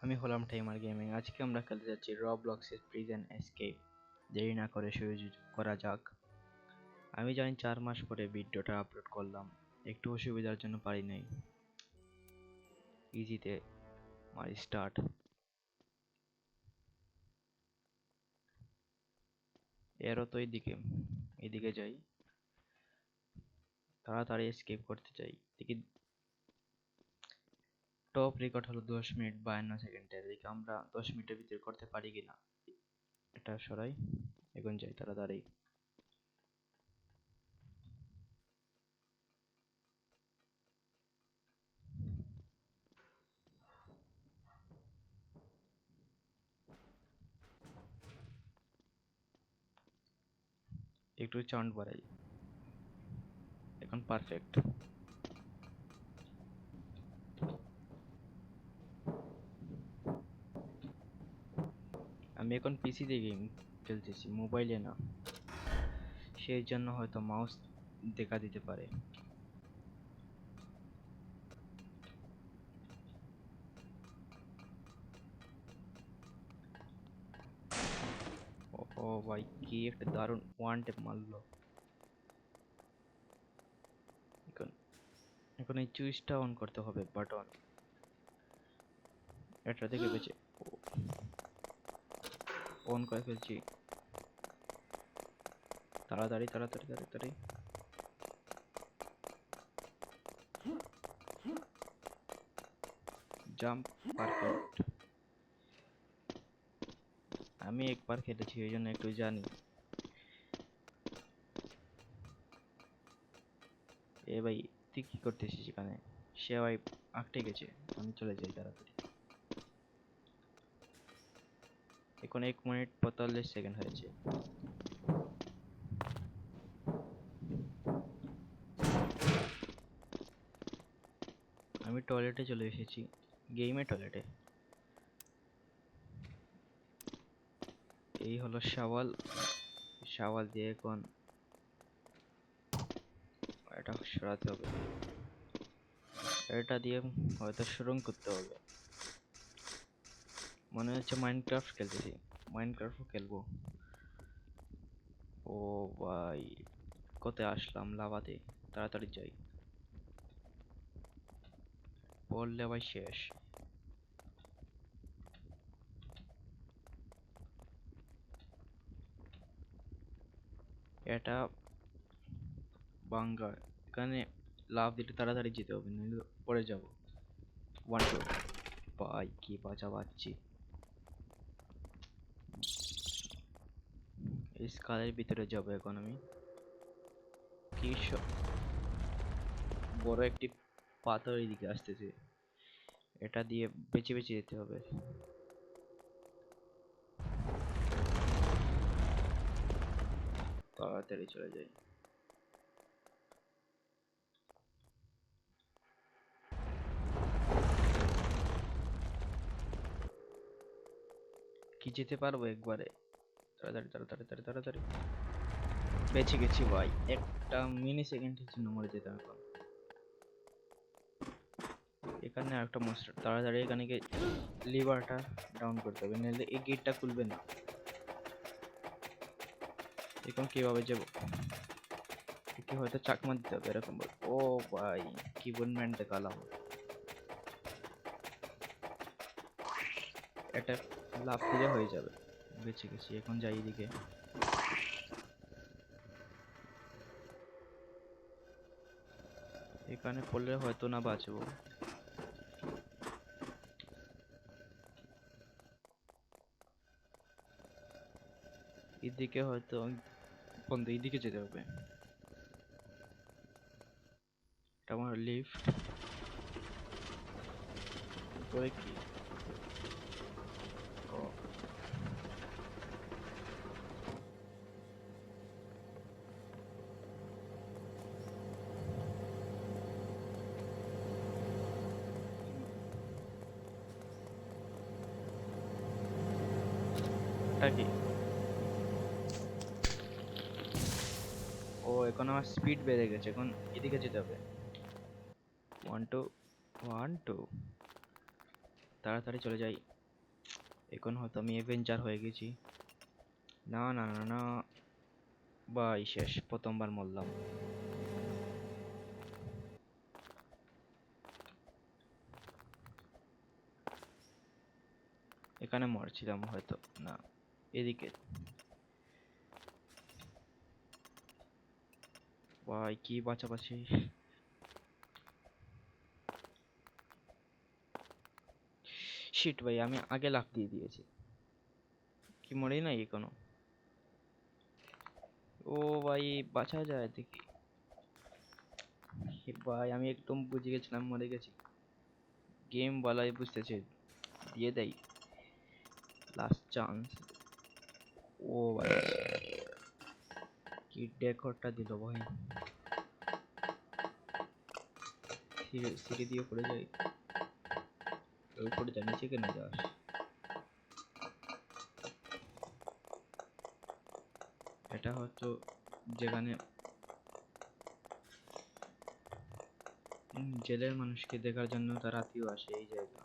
আমি হলাম timer gaming. আজকে আমরা খেলতে যাচ্ছি রবলক্সের প্রিজন এসকেপ। দেরি না করে শুরু করা যাক। আমি জানি 4 মাস পরে ভিডিওটা আপলোড করলাম, একটু অসুবিধার জন্য পারি নাই। ইজিতে মারি স্টার্ট। এরও তো এইদিকে যাই, তাড়াতাড়ি এসকেপ করতে চাই। দেখি টপ রেকর্ড হলো 10 মিনিট 52 সেকেন্ডের। দেখি আমরা 10 মিনিটের ভিতরে করতে পারি কিনা। এটা সরাই, এখন যাই তাড়াতাড়ি। একটু সাউন্ড বাড়াই, এখন পারফেক্ট। আমি এখন পিসিতে গেম খেলতেছি, মোবাইলে না। সেই জন্য হয়তো মাউস দেখা দিতে পারে। ও ভাই, কি একটা দারুণ ওয়ান টেপ মারলো। এখন এখন এই সুইচটা অন করতে হবে, বাটন। এটা থেকে বেঁচে অন করে ফেলছি। তাড়াতাড়ি তাড়াতাড়ি তাড়াতাড়ি। Jump, perfect. আমি একবার খেলেছি, ওই জন্য একটু জানি। এ ভাই, তুই কি করতেছিস এখানে? সে ভাই আটকে গেছে, আমি চলে যাই তাড়াতাড়ি। এখন 1 মিনিট 45 সেকেন্ড হয়েছে। আমি টয়লেটে চলে এসেছি, গেমের টয়লেটে। এই হলো শাওয়াল। শাওয়াল দিয়ে এখন এটা সরাতে হবে। এটা দিয়ে হয়তো সুরং করতে হবে। মনে হচ্ছে মাইনক্রাফট খেলতেছি, মাইনক্রাফটও খেলবো। ও ভাই, কোথায় আসলাম? লাভাতে। তাড়াতাড়ি যাই, পড়লে ভাই শেষ। এটা বাঙ্গার, এখানে লাভ দিতে তাড়াতাড়ি যেতে হবে, নইলে পড়ে যাবো। 1 2। ভাই কি বাঁচা পাচ্ছি। এই স্কালের ভিতরে যাবো এখন আমি। কি বড় একটি পাথর এদিকে আসতেছে, এটা দিয়ে বেঁচে বেঁচে যেতে হবে। তাড়াতাড়ি চলে যাই। কি যেতে পারবো একবারে? তাড়াতাড়ি তাড়াতাড়ি তাড়াতাড়ি তাড়াতাড়ি। বেঁচে গেছি ভাই, একটা মিনি সেকেন্ডের জন্য মরে যেতাম এখন। এখানে একটা মনস্টার, তাড়াতাড়ি এখানে গিয়ে লিভারটা ডাউন করতে হবে, নাহলে এই গেটটা খুলবে না। এখন কিভাবে যাবো? একে হয়তো চাকমা দিতে হবে এরকম বল। ও ভাই, কিবোর্ড ম্যান দেখালাম। এটা লাফ দিলে হয়ে যাবে। বেঁচে গেছি, এখন যাই এদিকে। এখানে পড়লে হয়তো না বাঁচবো। এদিকে হয়তো বন্ধ, এইদিকে যেতে হবে। এটা আমার লিফট। উপরে কি? ও, এটা কি? ও, এখন আমার স্পিড বেড়ে গেছে, এখন এদিকে যেতে হবে। 1 2 1 2। তাড়াতাড়ি চলে যাই। এখন হয়তো আমি অ্যাভেঞ্জার হয়ে গেছি। না না না না, ভাই শেষ, প্রথমবার মরলাম। এখানে মরছিলাম হয়তো, না এদিকে। ভাই কি বাঁচাবাঁচি। শিট ভাই, আমি আগে লাফ দিয়ে দিয়েছি। কি মরে নাই এখনো? ও ভাই, বাঁচা যায় দেখি। ভাই আমি একদম বুঝে গেছিলাম মরে গেছি। গেম বলাই বুঝতেছে, দিয়ে দেয় লাস্ট চান্স। ও ভাই, কি ডেকরটা দিল ভাই। সিঁড়ি দিয়ে পড়ে যাই। উপরে যা, নিচে কেন যাস? এটা হয়তো যেখানে জেলের মানুষকে দেখার জন্য তার আত্মীয় আসে এই জায়গা।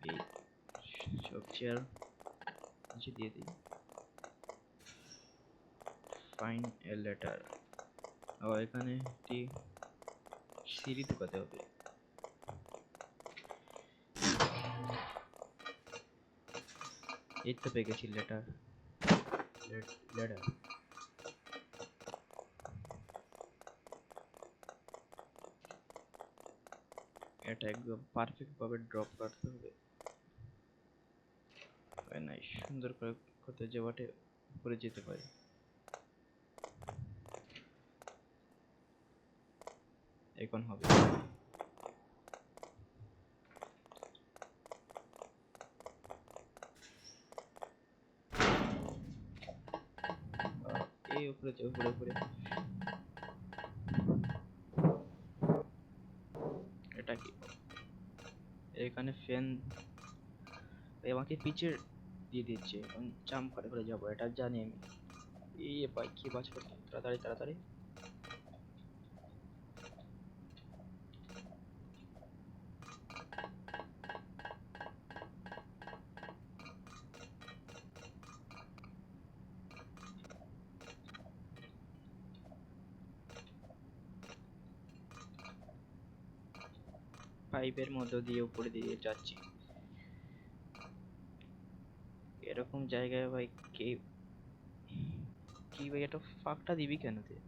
এই সব চেয়ার নিচে দিয়ে দিই। Find a letter. ও এখানে একটি সিঁড়ি ঢুকাতে হবে। এই তো পেয়ে গেছি লেটার। লেটার এটা একদম পারফেক্ট ভাবে ড্রপ করতে হবে। নাই সুন্দর করে করতে যে বাটে উপরে যেতে পারি। এখন হবে। এই উপরে যে, উপরে উপরে। এটা কি? এখানে ফ্যান আমাকে পিছে দিয়ে দিচ্ছে, এখন জাম্প করে করে যাবো, এটা জানি আমি। এই ভাই কি বাঁচবো, তাড়াতাড়ি তাড়াতাড়ি। পাইপের মধ্য দিয়ে উপরে দিয়ে যাচ্ছি। এরকম জায়গায় ভাই কে কি ভাই, এটা ফাঁকটা দিবি কেন তুই?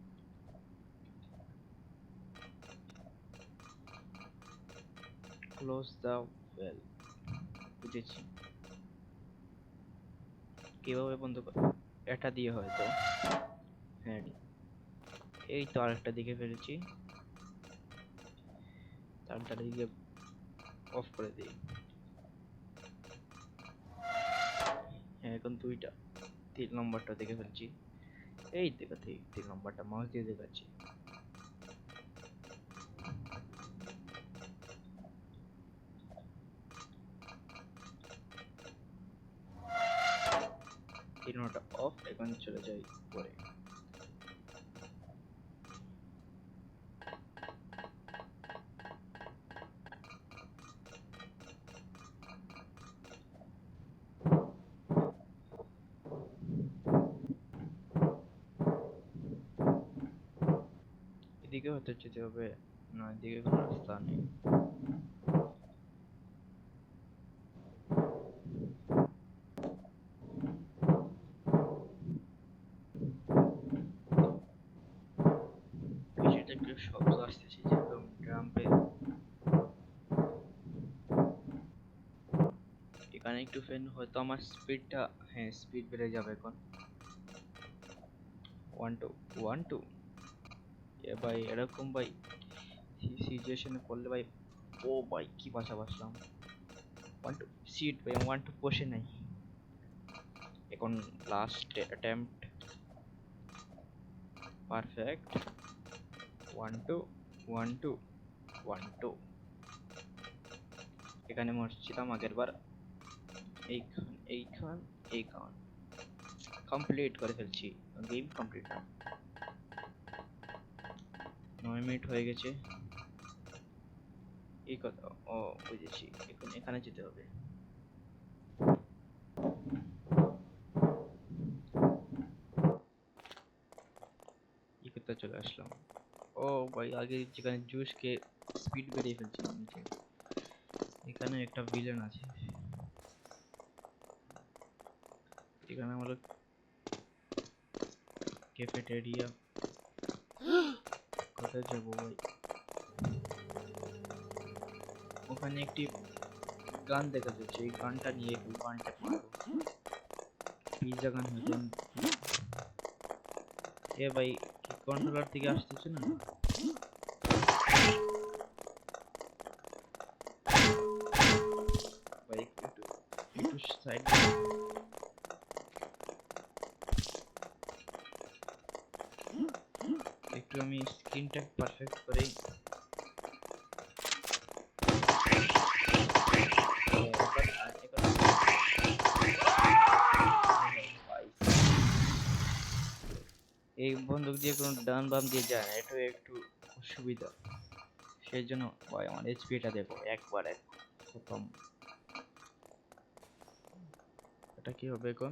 ক্লোজ দা ওয়েল। বুঝেছি কিভাবে বন্ধ কর। এটা দিয়ে হয়তো। হ্যাঁ, এই তো আরেকটা দিকে ফেলেছি। তাড়াতাড়ি দিকে অফ করে দিই। হ্যাঁ, এখন দুইটা, 3 নম্বরটা দেখে ফেলছি। এই দেখো 3 নম্বরটা মাউস দিয়ে দেখাচ্ছি। তিনটা অফ, এখন চলে যাই পরে। এদিকে হতে যেতে হবে, না এদিকে কোনো রাস্তা নেই। পিছনে একটু শব্দ আসতেছে, যেরকম ড্রামে। এখানে একটু ফ্যান হয়তো আমার স্পিডটা, হ্যাঁ স্পিড বেড়ে যাবে এখন। 1 2 1 2। এ ভাই এরকম ভাই সিচুয়েশনে পড়লে ভাই, ও ভাই কি বাঁচা বাঁচলাম। 1 2 সিট ভাই, 1 2 বসে নাই। এখন লাস্ট অ্যাটেম্প্ট। পারফেক্ট। 1 2 1 2 1 2। এখানে মরছিলাম আগের বার। এইখান এইখান এইখান কমপ্লিট করে ফেলছি। গেম কমপ্লিট না। 9 মিনিট হয়ে গেছে। এই কথা। ও বুঝেছি, এখন এখানে যেতে হবে। এই কথা চলে আসলাম। ও ভাই, আগে যেখানে জুস কে স্পিড বেরিয়ে ফেলছি নিচে, এখানে একটা ভিলেন আছে। এখানে আমরা ক্যাফেটেরিয়া, কোথায় যাবো ভাই? ওখানে একটি গান দেখা যাচ্ছে, এই গানটা নিয়ে গানটা মারবো। পিজ্জা গান হয়তো। এ ভাই, কি কন্ট্রোলার থেকে আসতেছে না? ভাই একটু একটু সাইড, একটু আমি স্ক্রিনটা পারফেক্ট করে। এই বন্দুক দিয়ে কোনো ডান বাম দিয়ে যায় না, এটা একটু অসুবিধা। সেই জন্য ভাই আমার এইচপিটা দেখো, একবার এক খতম। এটা কি হবে এখন?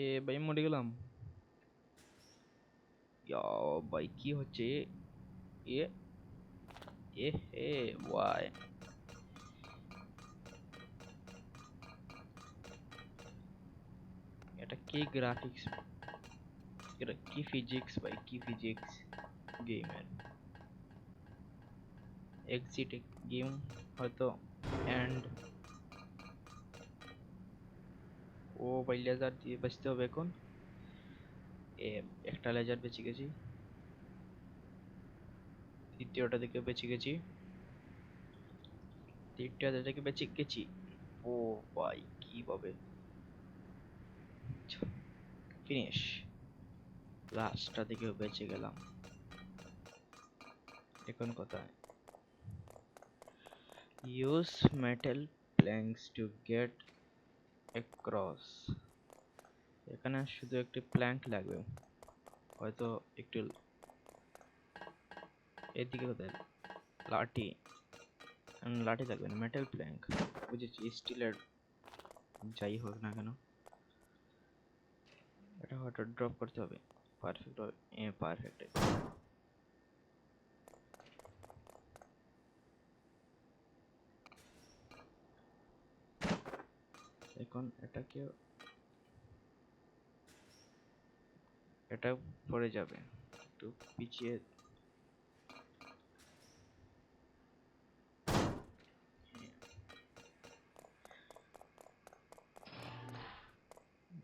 এ ভাই মরে গেলাম। ইয়া ভাই কি হচ্ছে? এ এ হে ভাই, এটা কি গ্রাফিক্স, এটা কি ফিজিক্স ভাই, কি ফিজিক্স গেমের। এক্সিট গেম হয়তো এন্ড। ও ভাই লেজার দিয়ে বাঁচতে হবে এখন। এ একটা লেজার বেঁচে গেছি, তৃতীয়টা থেকে বেঁচে গেছি, তৃতীয়টা থেকে বেঁচে গেছি। ও ভাই কিভাবে ফিনিশ, লাস্টটা থেকে বেঁচে গেলাম। এখন কোথায়? Use metal planks to get across. এখানে শুধু একটি প্ল্যাঙ্ক লাগবে, হয়তো একটু এদিকে কোথায় লাঠি, লাঠি লাগবে না, মেটাল প্ল্যাঙ্ক বুঝেছি, স্টিলের যাই হোক না কেন। এটা হয়তো ড্রপ করতে হবে, পারফেক্ট হবে। পারফেক্ট। এখন এটাকে, এটা পড়ে যাবে, একটু পিছিয়ে।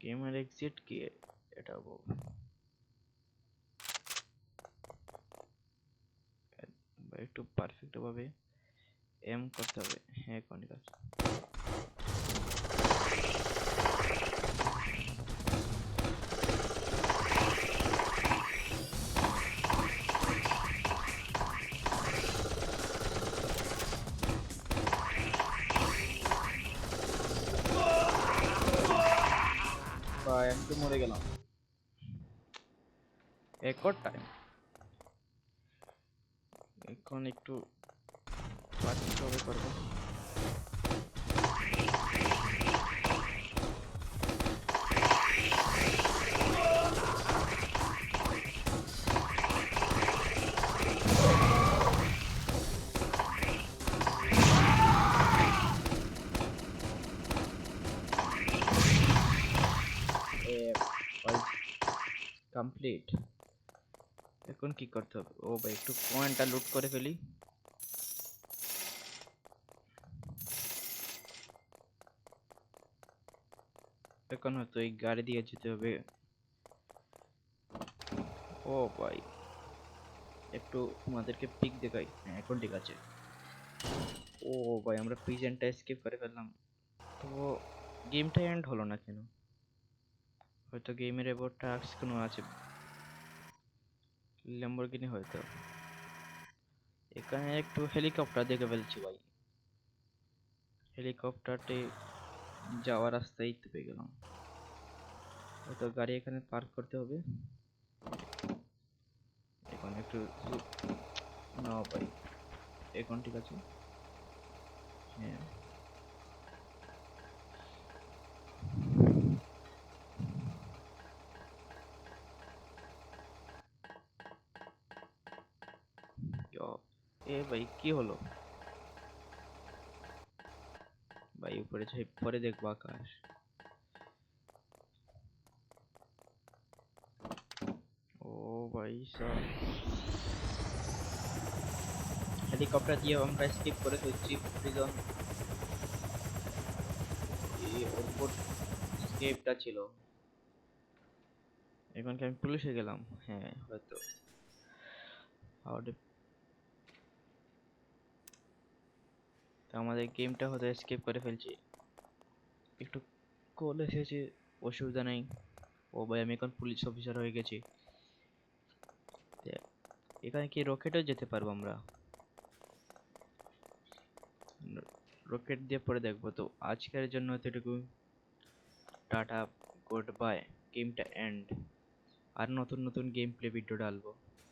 গেমের এক্সিট কি এটা একটু পারফেক্ট ভাবে এম করতে হবে। হ্যাঁ কোন কাজ? ভাই আমি তো মরে গেলাম একর টাইম। এখন একটু পারফেক্ট ভাবে করবো। কমপ্লিট। এখন কি করতে হবে? ও ভাই একটু পয়েন্টটা লুট করে ফেলি। এখন হয়তো এই গাড়ি দিয়ে যেতে হবে। ও ভাই একটু তোমাদেরকে পিক দেখাই। হ্যাঁ এখন ঠিক আছে। ও ভাই আমরা প্রিজেন্টটা স্কিপ করে ফেললাম, তো গেমটা এন্ড হলো না কেন? হয়তো গেমের এবার টাস্ক কোনো আছে, ল্যাম্বরগিনি হয়তো। এখানে একটু হেলিকপ্টার দেখে ফেলছি ভাই, হেলিকপ্টারটি যাওয়ার রাস্তায় তো পেয়ে গেলাম। হয়তো গাড়ি এখানে পার্ক করতে হবে। এখন একটু না ভাই, এখন ঠিক আছে? হ্যাঁ। এ ভাই কি হলো? ভাই উপরে যাই, পরে দেখবো আকাশ। ও ভাই সাব, হেলিকপ্টার দিয়ে আমরা এসকেপ করে ফেলছি প্রিজন। এই অদ্ভুত এসকেপটা ছিল। এখন কি আমি পুলিশে গেলাম? হ্যাঁ হয়তো। হাওড়ে, তো আমাদের গেমটা হয়তো এসকেপ করে ফেলছি। একটু কল এসেছে, অসুবিধা নেই। ও ভাই আমি এখন পুলিশ অফিসার হয়ে গেছি। এখানে কি রকেটও যেতে পারবো আমরা? রকেট দিয়ে পরে দেখবো। তো আজকের জন্য এতটুকু, টাটা, গুড বাই। গেমটা এন্ড। আর নতুন নতুন গেম প্লে ভিডিও ডালবো।